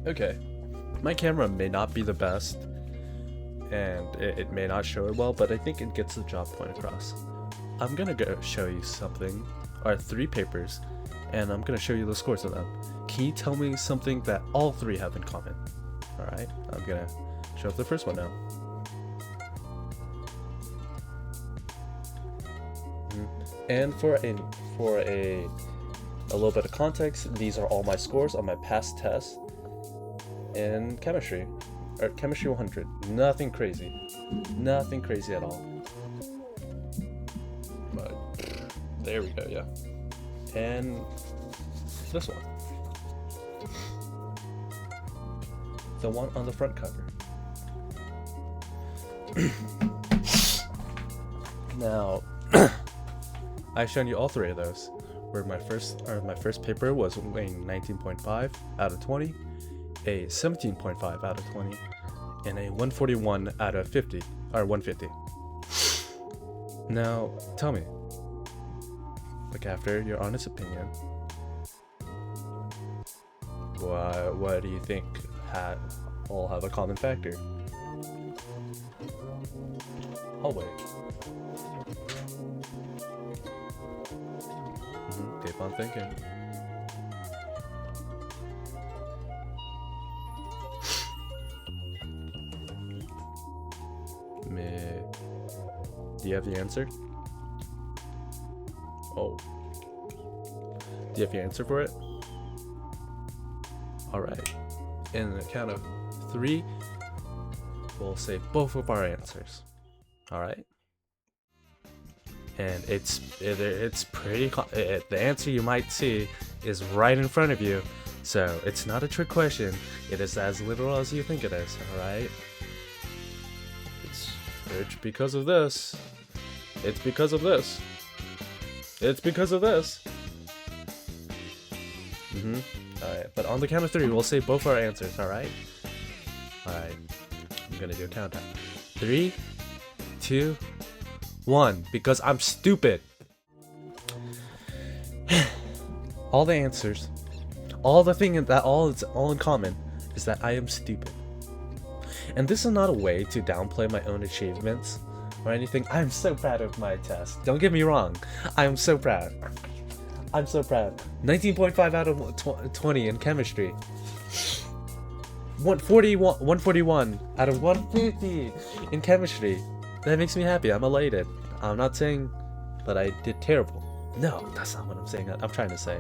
Okay, my camera may not be the best, and it may not show it well, but I think it gets the job point across. I'm gonna go show you something, or 3 papers, and I'm gonna show you the scores of them. Can you tell me something that all 3 have in common? Alright, I'm gonna show up the first one now. And for a little bit of context, these are all my scores on my past tests in chemistry, or chemistry 100. Nothing crazy at all. But there we go, yeah. And this one, the one on the front cover. Now, I've shown you all 3 of those. Where my first paper was a 19.5 out of 20, a 17.5 out of 20, and a 141 out of 50, or 150. Now, tell me, like, after your honest opinion, what do you think all have a common factor? I'll wait. Keep on thinking. Do you have the answer? Oh. Do you have the answer for it? Alright. In the count of 3, we'll say both of our answers. Alright? And it's pretty the answer you might see is right in front of you, so it's not a trick question. It is as literal as you think it is. All right, it's because of this. It's because of this. It's because of this. All right, but on the count of 3, we'll say both our answers. All right. I'm gonna do a countdown. 3, 2, 1, because I'm stupid. All the answers, all it's all in common is that I am stupid. And this is not a way to downplay my own achievements or anything. I'm so proud of my test. Don't get me wrong. I am so proud. I'm so proud. 19.5 out of 20 in chemistry. 141 out of 150 in chemistry. That makes me happy. I'm elated. I'm not saying that I did terrible. No, that's not what I'm saying. I'm trying to say.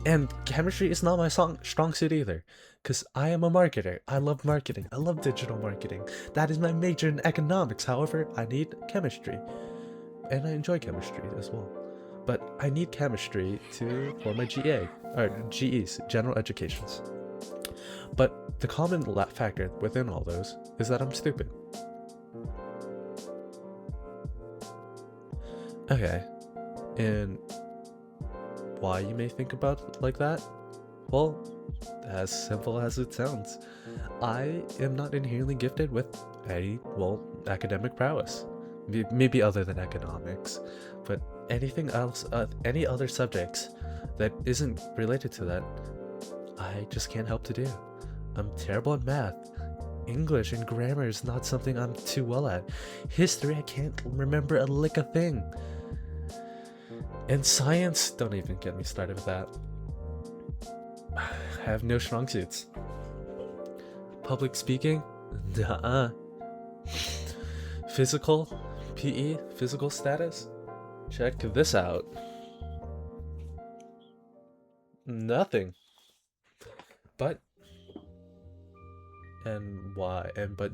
And chemistry is not my strong suit either. Because I am a marketer. I love marketing. I love digital marketing. That is my major in economics. However, I need chemistry. And I enjoy chemistry as well. But I need chemistry for my GA. Or GEs, general educations. But the common factor within all those is that I'm stupid. Okay, and why you may think about it like that? Well, as simple as it sounds, I am not inherently gifted with academic prowess. Maybe other than economics, but anything else, any other subjects that isn't related to that, I just can't help to do. I'm terrible at math. English and grammar is not something I'm too well at. History, I can't remember a lick of thing. And science, don't even get me started with that. I have no strong suits. Public speaking? Nuh-uh. Physical? PE? Physical status? Check this out. Nothing. But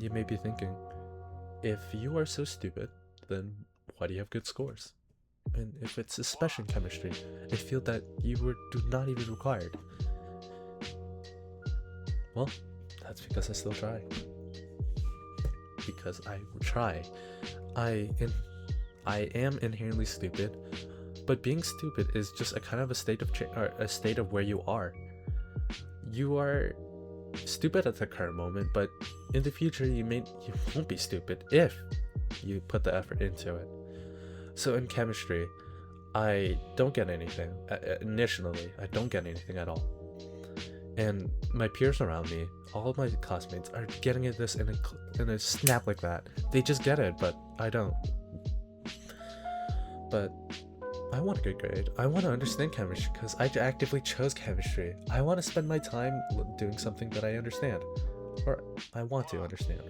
you may be thinking, if you are so stupid, then why do you have good scores? And if it's especially in chemistry, a field that you do not even required. Well, that's because I still try. Because I try. I am inherently stupid, but being stupid is just a kind of a state of where you are. You are stupid at the current moment, but in the future you won't be stupid if you put the effort into it. So in chemistry, I don't get anything. Initially, I don't get anything at all. And my peers around me, all of my classmates, are getting at this in a snap like that. They just get it, but I don't. But I want a good grade. I want to understand chemistry because I actively chose chemistry. I want to spend my time doing something that I understand, or I want to understand.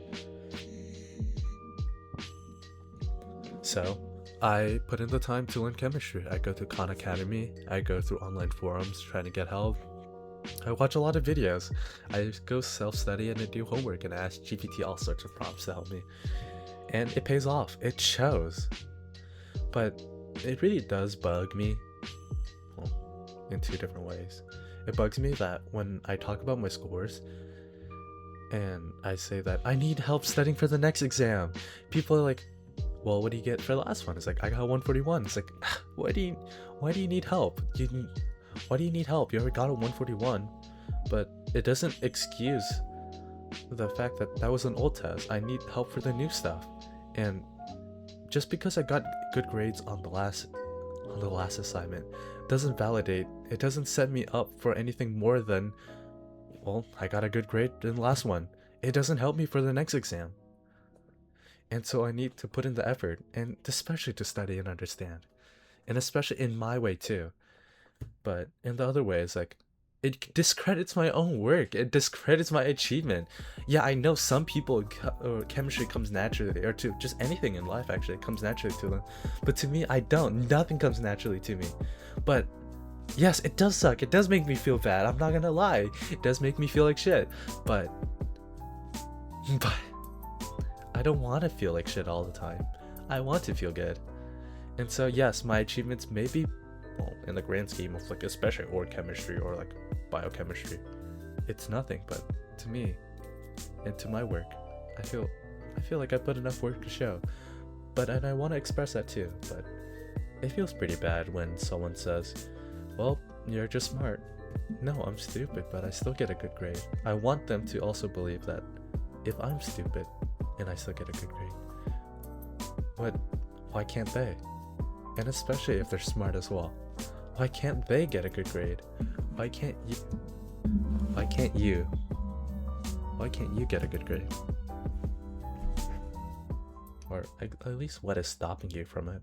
So I put in the time to learn chemistry. I go to Khan Academy. I go through online forums trying to get help. I watch a lot of videos. I go self-study and I do homework and I ask GPT all sorts of prompts to help me. And it pays off. It shows. But it really does bug me, well, in two different ways. It bugs me that when I talk about my scores and I say that I need help studying for the next exam, people are like, well, what do you get for the last one? It's like, I got 141. It's like, why do you need help? Why do you need help? You already got a 141. But it doesn't excuse the fact that that was an old test. I need help for the new stuff. And just because I got good grades on the last assignment doesn't validate, it doesn't set me up for anything more than, well, I got a good grade in the last one. It doesn't help me for the next exam. And so I need to put in the effort, and especially to study and understand. And especially in my way too. But in the other ways, like, it discredits my own work. It discredits my achievement. Yeah, I know some people, chemistry comes naturally, or to just anything in life actually comes naturally to them. But to me, I don't. Nothing comes naturally to me. But yes, it does suck. It does make me feel bad. I'm not gonna lie. It does make me feel like shit. But I don't want to feel like shit all the time. I want to feel good. And so yes, my achievements may be, well, in the grand scheme of like especially org chemistry or like biochemistry, it's nothing. But to me and to my work, I feel like I put enough work to show. And I want to express that too. But it feels pretty bad when someone says, well, you're just smart. No, I'm stupid, but I still get a good grade. I want them to also believe that if I'm stupid and I still get a good grade, but why can't they? And especially if they're smart as well, why can't they get a good grade? Why can't you get a good grade? Or at least what is stopping you from it?